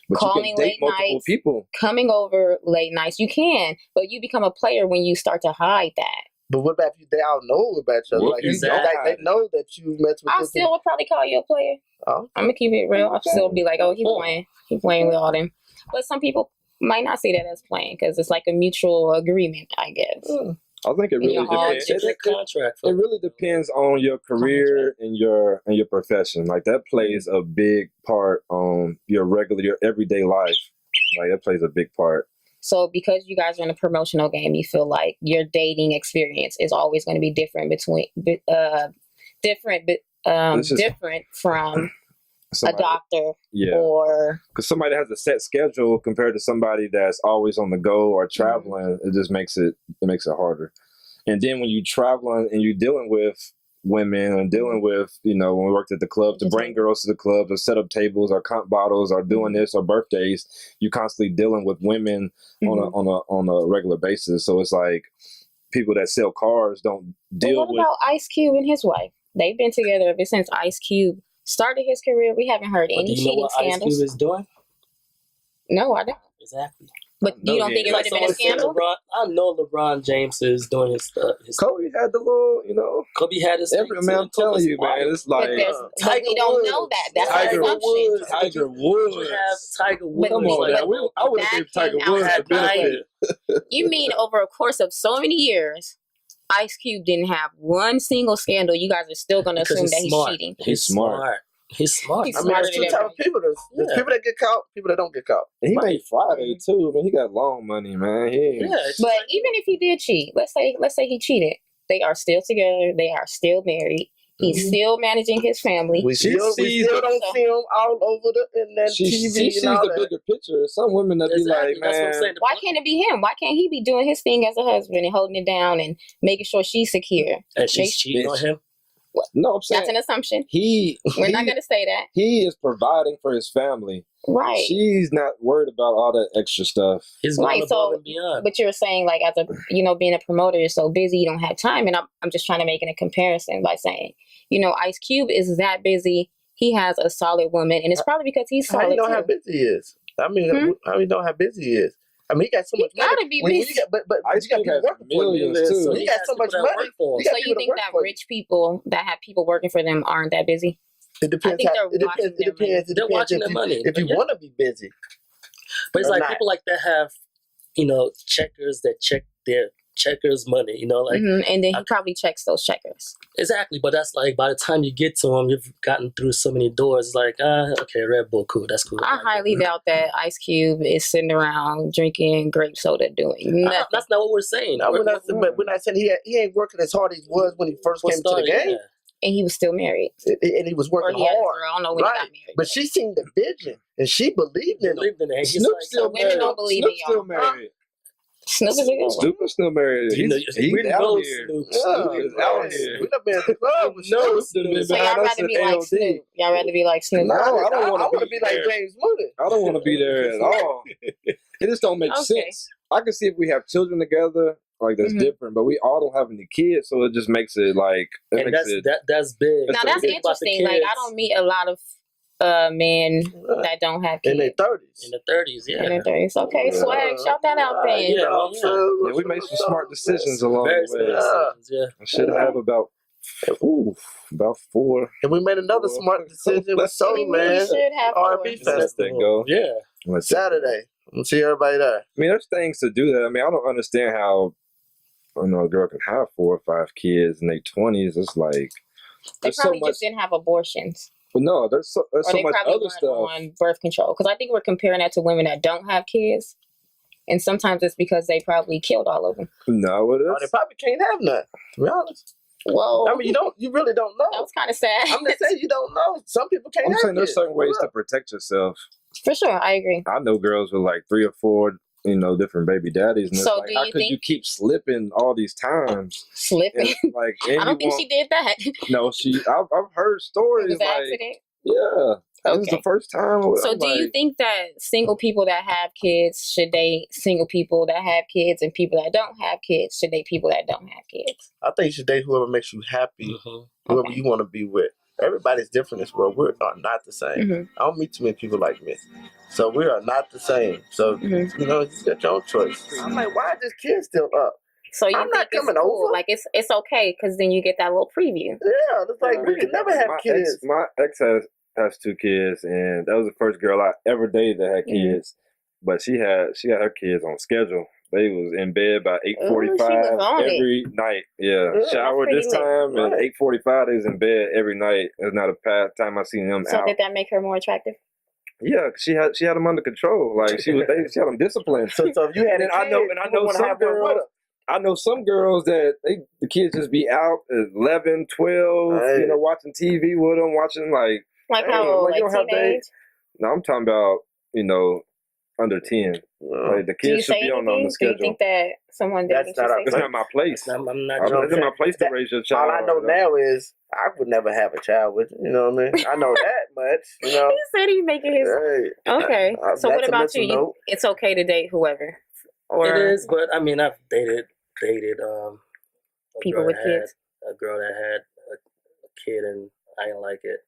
But calling late nights, people. Coming over late nights. You can, but you become a player when you start to hide that. But what about if they all know about you? Like, they know that you met with. I still would probably call you a player. Oh. I'm gonna keep it real. I'll still be like, oh, he's playing with all them. But some people might not see that as playing because it's like a mutual agreement, I guess. I think it really depends. It really depends on your career and your profession. Like that plays a big part on your everyday life. Like that plays a big part. So because you guys are in a promotional game, you feel like your dating experience is always going to be different different from a doctor, or because somebody has a set schedule compared to somebody that's always on the go or traveling. It just makes it harder. And then when you're traveling and you're dealing with women and dealing with, when we worked at the club to bring girls to the clubs or set up tables or comp bottles or doing this or birthdays, you're constantly dealing with women on a regular basis. So it's like people that sell cars don't deal with. What about Ice Cube and his wife? They've been together ever since Ice Cube started his career. We haven't heard any cheating scandals. Ice Cube is doing? No, I don't. Exactly. But you don't think it would have been a scandal? I know LeBron James is doing his stuff. Kobe had the little, Kobe had his thing. I'm telling you, man, it's like but we don't know that. That's Tiger Woods. Tiger Woods. Come on, now. I would have given Tiger Woods the benefit. You mean over a course of so many years, Ice Cube didn't have one single scandal? You guys are still going to assume that he's cheating. He's smart. He's smart. I mean, there's 2 types of people. There's people that get caught, people that don't get caught. And he made Friday too. I mean, he got long money, man. But even if he did cheat, let's say he cheated, they are still together. They are still married. He's still managing his family. We still don't see him all over the internet, she TV, sees and all the that. bigger picture. Some women that be like, That's what I'm man, saying. Why can't it be him? Why can't he be doing his thing as a husband and holding it down and making sure she's secure? And she's cheating on him? no, I'm saying That's an assumption. We're not going to say that. He is providing for his family. Right. She's not worried about all that extra stuff. He's going above and beyond. But you're saying, like, as a, being a promoter, you're so busy, you don't have time. And I'm just trying to make it a comparison by saying, Ice Cube is that busy. He has a solid woman. And it's probably because he's solid. How you know how busy he is? I mean, how you know how busy he is? I mean, he got so much money. Gotta be busy. But you got people working for him. Too. He got so much money. So you think that rich people that have people working for them aren't that busy? It depends. It depends. They're watching their money. If you want to be busy. But it's like people like that have, checkers that check their checkers money, and then he probably checks those checkers. Exactly, but that's like by the time you get to him, you've gotten through so many doors. It's like, okay, Red Bull, cool, that's cool. I highly doubt that Ice Cube is sitting around drinking grape soda doing nothing. That's not what we're saying. We're not saying he ain't working as hard as he was when he first came to the game. Yeah. And he was still married. And he was working hard. I don't know when he got married. But she seen the vision, and she believed in him. Snoop still married. Women don't believe in y'all. Still married. Snoop is a good one. Snoop is still married. He's out here. Snoop is out here. We done been at the club with Snoop. So y'all rather be like Snoop? Y'all rather be like Snoop? No, I don't want to be like James Moody. I don't want to be there at all. It just don't make sense. I can see if we have children together, like that's different, but we all don't have any kids, so it just makes it like that's big. Now that's interesting. Like I don't meet a lot of men that don't have kids. In their 30s. In the 30s, yeah. In their 30s. Okay, swag. Shout that out then. Yeah, we made some smart decisions along the way. I should have about 4. And we made another smart decision with Soul Man R&B Festival. Yeah. Saturday. We'll see everybody there. I mean, there's things to do that. I mean, I don't understand how a girl can have 4 or 5 kids in their 20s. It's like they probably just didn't have abortions. But no, there's so much other stuff on birth control. Because I think we're comparing that to women that don't have kids, and sometimes it's because they probably killed all of them. No, it is. They probably can't have none. To be honest. Well, I mean, you really don't know. That was kind of sad. I'm just saying you don't know. Some people can't. I'm have saying there's kids. certain ways to protect yourself. For sure, I agree. I know girls with like 3 or 4, different baby daddies. And so, it's like, how could you keep slipping all these times? Slipping? And I don't think she did that. No, I've heard stories. It was an accident? Yeah. This is the first time. So do you think that single people that have kids should date single people that have kids, and people that don't have kids should date people that don't have kids? I think you should date whoever makes you happy, whoever you want to be with. Everybody's different in this world. We are not the same. I don't meet too many people like me. So we are not the same. So, you got your own choice. I'm like, why is this kid still up? So you I'm not coming over. Like it's okay because then you get that little preview. Yeah, it's like we can never have kids. My ex has 2 kids, and that was the first girl I ever dated that had kids. But she had her kids on schedule. They was in bed by 8:45 every night. Yeah, shower this time, and 8:45 they was in bed every night. It's not a time I seen them out. So did that make her more attractive? Yeah, she had them under control. Like she had them disciplined. So if you had, I know some girls that the kids just be out at 11, 12, watching TV with them, watching like how old, like teenage? No, I'm talking about under 10. Like the kids should be on the schedule. Do you think that someone did? That's not my place. I'm not. It's not my place to raise your child. All I know now is I would never have a child with you. You know what I mean? I know that much. You know. He said he's making his. Okay. So what about you? It's okay to date whoever. Or it is, but I mean, I've dated people with kids. A girl that had a kid, and I didn't like it.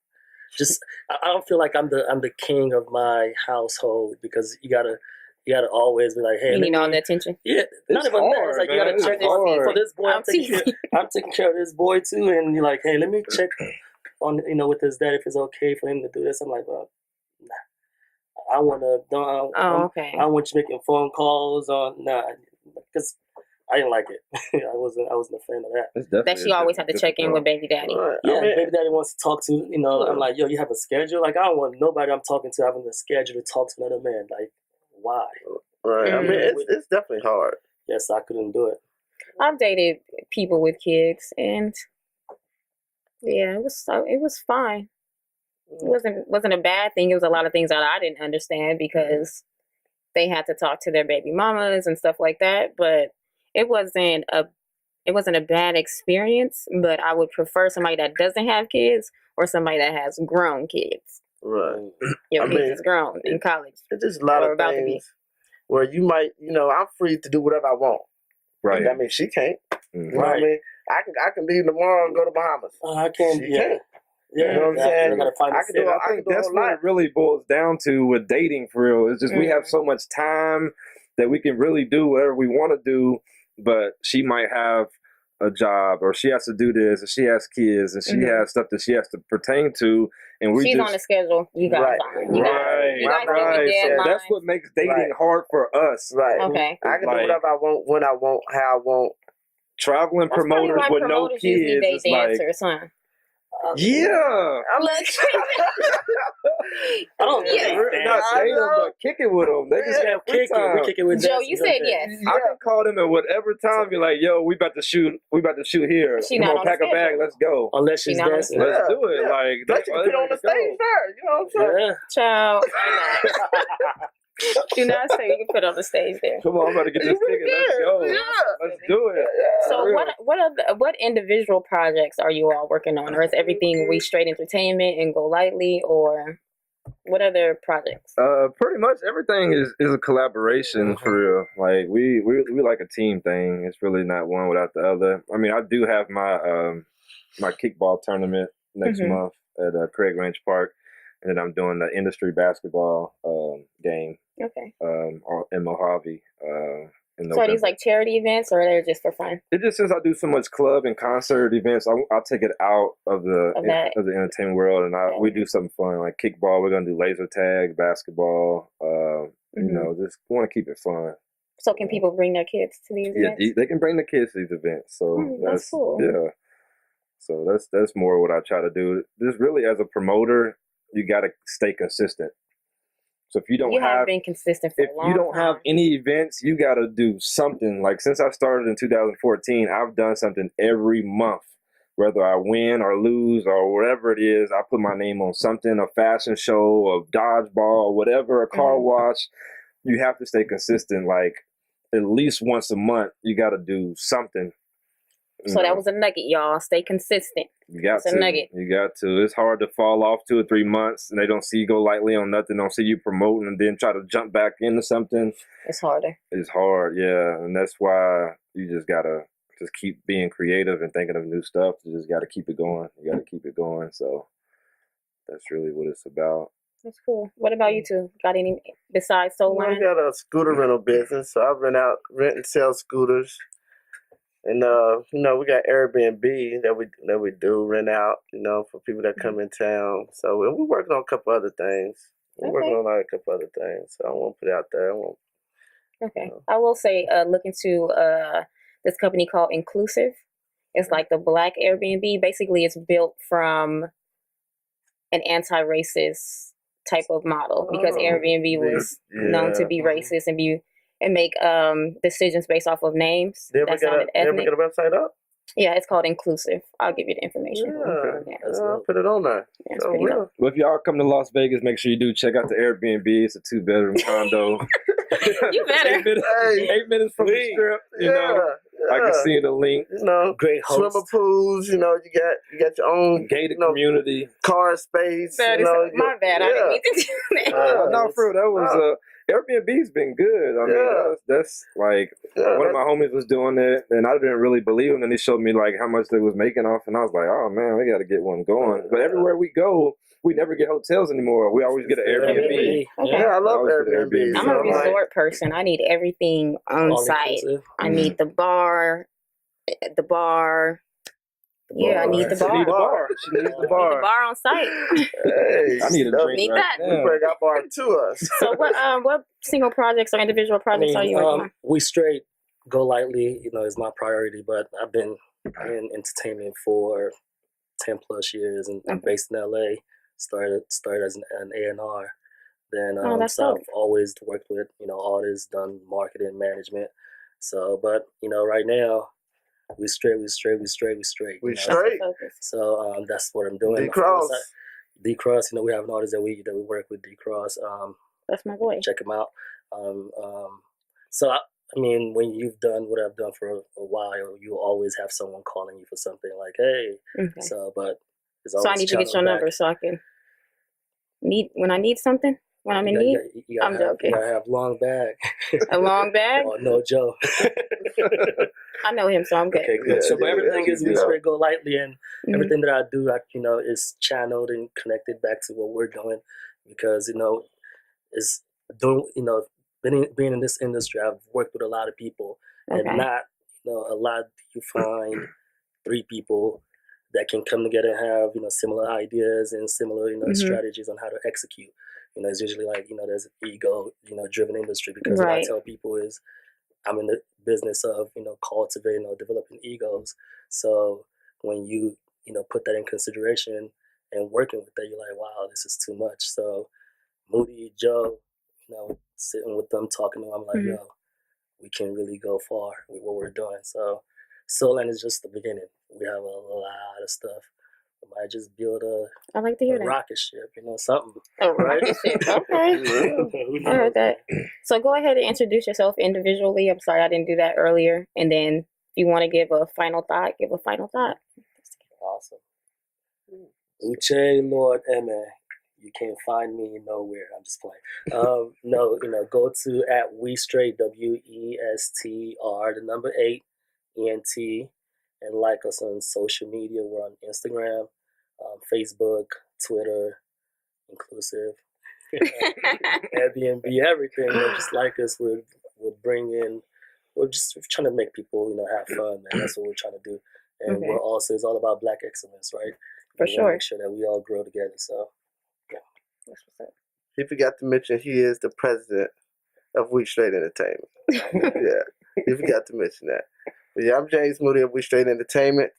Just I don't feel like I'm the king of my household because you gotta always be like, hey, you need all the attention. Yeah, not even that. It's like you gotta check for this boy. I'm taking care of this boy too, and you're like, hey, let me check on with his dad if it's okay for him to do this. I'm like, well, nah. I want you making phone calls on because I didn't like it. I wasn't a fan of that. That she always had to check in with baby daddy. Right. Yeah, baby daddy wants to talk to, I'm like, yo, you have a schedule? Like, I don't want nobody I'm talking to having a schedule to talk to another man. Like, why? Right. I mean, it's definitely hard. Yes, I couldn't do it. I've dated people with kids, and Yeah, it was fine. It wasn't a bad thing. It was a lot of things that I didn't understand because they had to talk to their baby mamas and stuff like that. But it wasn't a bad experience. But I would prefer somebody that doesn't have kids or somebody that has grown kids. Right. Your kids is grown in college. It's just a lot of things where you might, I'm free to do whatever I want. Right. That means she can't. You know what I mean? I can leave tomorrow and go to Bahamas. I can't. She can't. Yeah, you know what I'm saying? I think that's what it really boils down to with dating for real. It's just we have so much time that we can really do whatever we want to do, but she might have a job or she has to do this and she has kids and she has stuff that she has to pertain to, and she's on the schedule. You guys are. You guys so that's what makes dating hard for us. Right. Okay. I can do whatever I want, when I want, how I want. Traveling promoters with no kids is dancers, huh? Yeah. I don't not dating them, but kicking with them. They just have free time. We're kicking with Joe, you said yes. I can call them at whatever time. Be like, yo, we about to shoot here. She Come not on, pack a bag. Let's go. Unless she's dancing. Let's do it. Like, let's get on the stage first. You know what I'm saying? Child. Do not say you can put on the stage there. Come on, I'm about to get this ticket. Let's go. Let's do it. So what individual projects are you all working on? Or is everything We Straight Entertainment and GoLightly, or what other projects? Pretty much everything is a collaboration for real. Like we like a team thing. It's really not one without the other. I mean, I do have my my kickball tournament next month at Craig Ranch Park. And then I'm doing the industry basketball game in Mojave. So are these like charity events, or they're just for fun? It just, since I do so much club and concert events, I'll take it out of the entertainment world, and we do something fun like kickball. We're gonna do laser tag, basketball. Just want to keep it fun. So can people bring their kids to these events? Yeah, they can bring the kids to these events. So that's cool. Yeah. So that's more what I try to do. Just really, as a promoter, you got to stay consistent. So if you don't have been consistent for a long time. If you don't have any events, you got to do something. Like since I started in 2014, I've done something every month, whether I win or lose or whatever it is. I put my name on something, a fashion show, a dodgeball, whatever, a car wash. You have to stay consistent. Like at least once a month, you got to do something. So that was a nugget, y'all. Stay consistent. You got to. A nugget. You got to. It's hard to fall off 2 or 3 months and they don't see you GoLightly on nothing, don't see you promoting, and then try to jump back into something. It's harder. It's hard, yeah. And that's why you just got to just keep being creative and thinking of new stuff. You just got to keep it going. You got to keep it going. So that's really what it's about. That's cool. What about you two? Got any besides Soul Line? I got a scooter rental business, so I rent and sell scooters. And we got Airbnb that we do rent out, for people that come in town. So we're working on a couple other things. We're working on a couple other things. So I won't put it out there. Okay. I will say, look into this company called Inclusive. It's like the Black Airbnb. Basically, it's built from an anti-racist type of model because Airbnb was known to be racist and make decisions based off of names. Did we get a website up? Yeah, it's called Inclusive. I'll give you the information. I'll put it on there. Yeah, it's pretty dope. Well, if y'all come to Las Vegas, make sure you do check out the Airbnb. It's a 2-bedroom condo. You better. 8 minutes from the strip. I can see the link. Great host. Swimming pools. You got your own gated community, car space. My bad. I didn't mean to do that. No, for real, that was Airbnb's been good. I mean, that's like one of my homies was doing it, and I didn't really believe him. And he showed me like how much they was making off, and I was like, oh man, we got to get one going. But everywhere we go, we never get hotels anymore. We always get an Airbnb. Okay. Yeah, I love Airbnb. I'm a resort person. I need everything on site. I need the bar. Yeah, I need the bar. She needs the bar. She needs the bar. Need the bar on site. Hey, I need a drink. Need right that. now. We bring our bar to us. So what single projects or individual projects are you working on? We Straight GoLightly, is my priority, but I've been in entertainment for 10 plus years, and I'm based in LA. Started as an A&R. Then so I've always worked with artists, done marketing management. So, but right now, We straight. We You know? straight. So that's what I'm doing. D-Cross. D-Cross, you know, we have an artist that we work with, D-Cross. That's my boy. Check him out. So I mean, when you've done what I've done for a while, you always have someone calling you for something like, "Hey." Okay. So, but it's so I need to get your number so I can when I need something. When I'm in need, I'm joking. You gotta have long bag. A long bag? Oh no, Joe. I know him, so I'm good. Okay, good. Yeah, so, but everything is we straight go lightly, and everything that I do, you know, is channeled and connected back to what we're doing, because you know, is doing, you know, being in this industry, I've worked with a lot of people, and not, you know, a lot you find 3 people that can come together and have, you know, similar ideas and similar, you know, strategies on how to execute. You know, it's usually like, you know, there's an ego, you know, driven industry, because what I tell people is I'm in the business of, you know, cultivating or developing egos. So when you know, put that in consideration and working with that, you're like, wow, this is too much. So Moody, Joe, you know, sitting with them, talking to them, I'm like, yo, we can really go far with what we're doing. So Soulland is just the beginning. We have a lot of stuff. We might just build I like to hear that. rocket ship, you know, something. A rocket ship. Okay. I heard that. So go ahead and introduce yourself individually. I'm sorry I didn't do that earlier. And then if you want to give a final thought, give a final thought. Awesome. Uche Lord Eme. You can't find me nowhere. I'm just playing. No, you know, go to @WeStraight, WESTR, the number 8, ENT, and like us on social media. We're on Instagram, Facebook, Twitter, inclusive, Airbnb, everything. You know, just like us. We're bringing. We're trying to make people, you know, have fun, man. That's what we're trying to do. And we're also, it's all about Black excellence, right? For sure. Make sure that we all grow together. So, yeah. That's what's up. He forgot to mention he is the president of We Straight Entertainment. Yeah, he forgot to mention that. But yeah, I'm James Moody of We Straight Entertainment.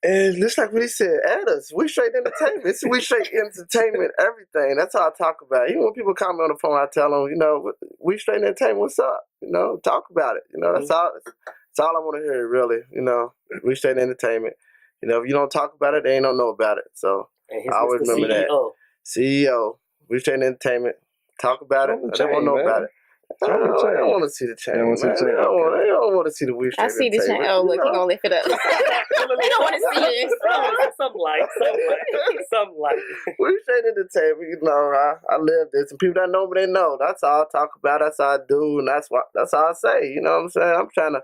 And just like what he said, add us. We Straight Entertainment. It's We Straight Entertainment, everything. That's how I talk about it. Even when people call me on the phone, I tell them, you know, We Straight Entertainment, what's up? You know, talk about it. You know, that's all I want to hear, really. You know, We Straight Entertainment. You know, if you don't talk about it, they ain't don't know about it. So I always remember that. CEO, We Straight Entertainment. Talk about it. They won't know about it. I don't want to see the chain. They don't want to see the We Straight Entertainment. I see the chain. Oh, look, he gonna lift it up. They don't want to see it. Something like. We Straight Entertainment. You know, I live this, and people that know me, they know. That's all I talk about. That's all I do, and that's all I say. You know what I'm saying? I'm trying to,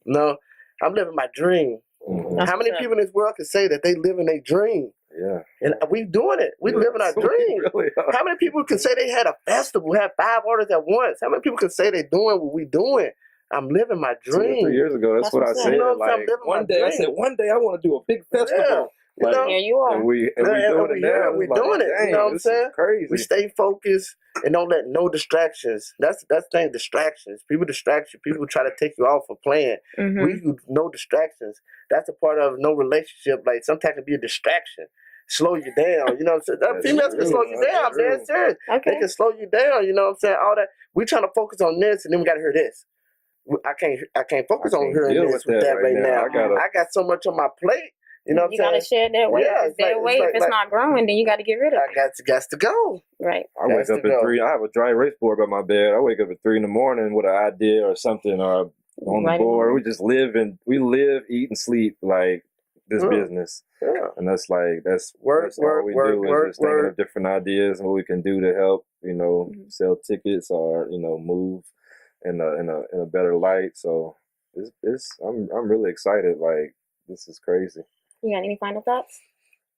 you know, I'm living my dream. How many people in this world can say that they live in their dream? Yeah. And we doing it. We living our dream. Really how many people can say they had a festival, had 5 artists at once? How many people can say they doing what we doing? I'm living my dream. 2 or 3 years ago, that's what I said. You know, like, one day I want to do a big festival. Yeah. Like, you know, here you are. And we doing it now. We doing it. You know what I'm saying? Crazy. We stay focused and don't let no distractions. That's the thing. Distractions. People distract you. People try to take you off for playing. We do no distractions. That's a part of no relationship. Like sometimes it can be a distraction. Slow you down, you know what I'm saying? That females can slow you down, I'm dead serious. Okay. They can slow you down, you know what I'm saying? All that. We trying to focus on this, and then we got to hear this. I can't focus on hearing this with that right now. I got so much on my plate. You know what I'm saying? You gotta share that weight. Yeah, if it's not growing, then you got to get rid of it. I got to go. Right. I wake up at 3. I have a dry erase board by my bed. I wake up at 3 in the morning with an idea or something or on the board. We just live, eat, and sleep like this business. Yeah. And that's all we do is just thinking of different ideas and what we can do to help, you know, sell tickets or, you know, move in a better light. So I'm really excited. Like, this is crazy. You got any final thoughts?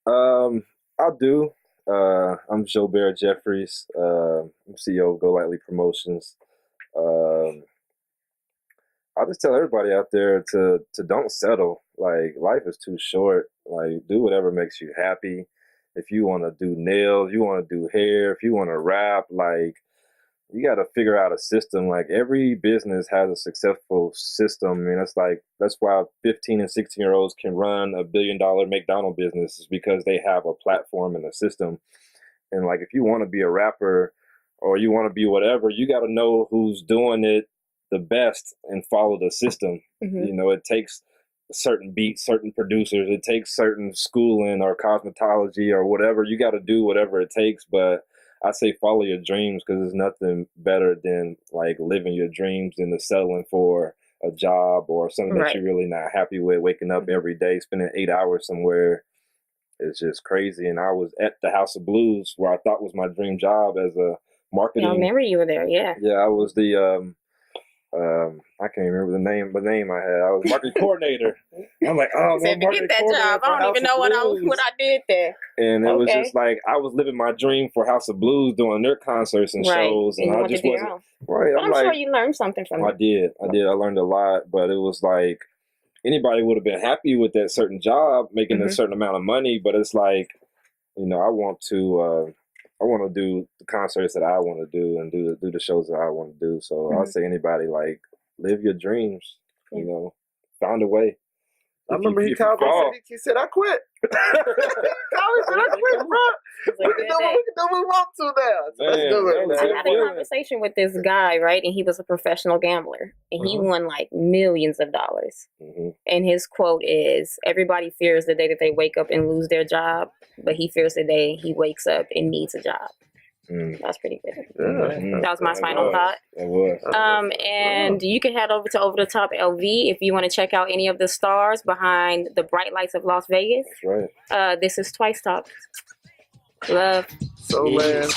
I do. I'm Joe Bear Jeffries. I'm CEO of GoLightly Promotions. I'll just tell everybody out there to don't settle. Like, life is too short. Like, do whatever makes you happy. If you want to do nails, you want to do hair, if you want to rap, like, you got to figure out a system. Like, every business has a successful system. I mean, that's why 15 and 16-year-olds can run $1 billion McDonald's business, is because they have a platform and a system. And like, if you want to be a rapper or you want to be whatever, you got to know who's doing it the best and follow the system. You know, it takes certain beats, certain producers, it takes certain schooling or cosmetology or whatever. You got to do whatever it takes, but I say follow your dreams, because there's nothing better than like living your dreams than the settling for a job or something that you're really not happy with, waking up every day, spending 8 hours somewhere. It's just crazy. And I was at the House of Blues, where I thought was my dream job as a marketing. I remember you were there, yeah. Yeah, I was the I can't remember the name I had. I was marketing coordinator. I'm like, oh man, get that job. I don't even know what I did there. And it was just like I was living my dream for House of Blues, doing their concerts and shows, and I just wasn't right. I'm sure you learned something from it. I did. I learned a lot, but it was like anybody would have been happy with that certain job, making a certain amount of money. But it's like, you know, I want to do the concerts that I want to do and do the shows that I want to do. So I'll say anybody, like, live your dreams. You know, find a way. I remember he called me. He said, "I quit." He said, "I quit, bro. We can do what we want to now." So let's do it. I had a conversation with this guy, right? And he was a professional gambler, and he won like millions of dollars. And his quote is, "Everybody fears the day that they wake up and lose their job, but he fears the day he wakes up and needs a job." That's pretty good. That was my final thought. It was. And you can head over to OverTheTopLv if you want to check out any of the stars behind the bright lights of Las Vegas. That's right. This is Twice Talk. Love. So, man.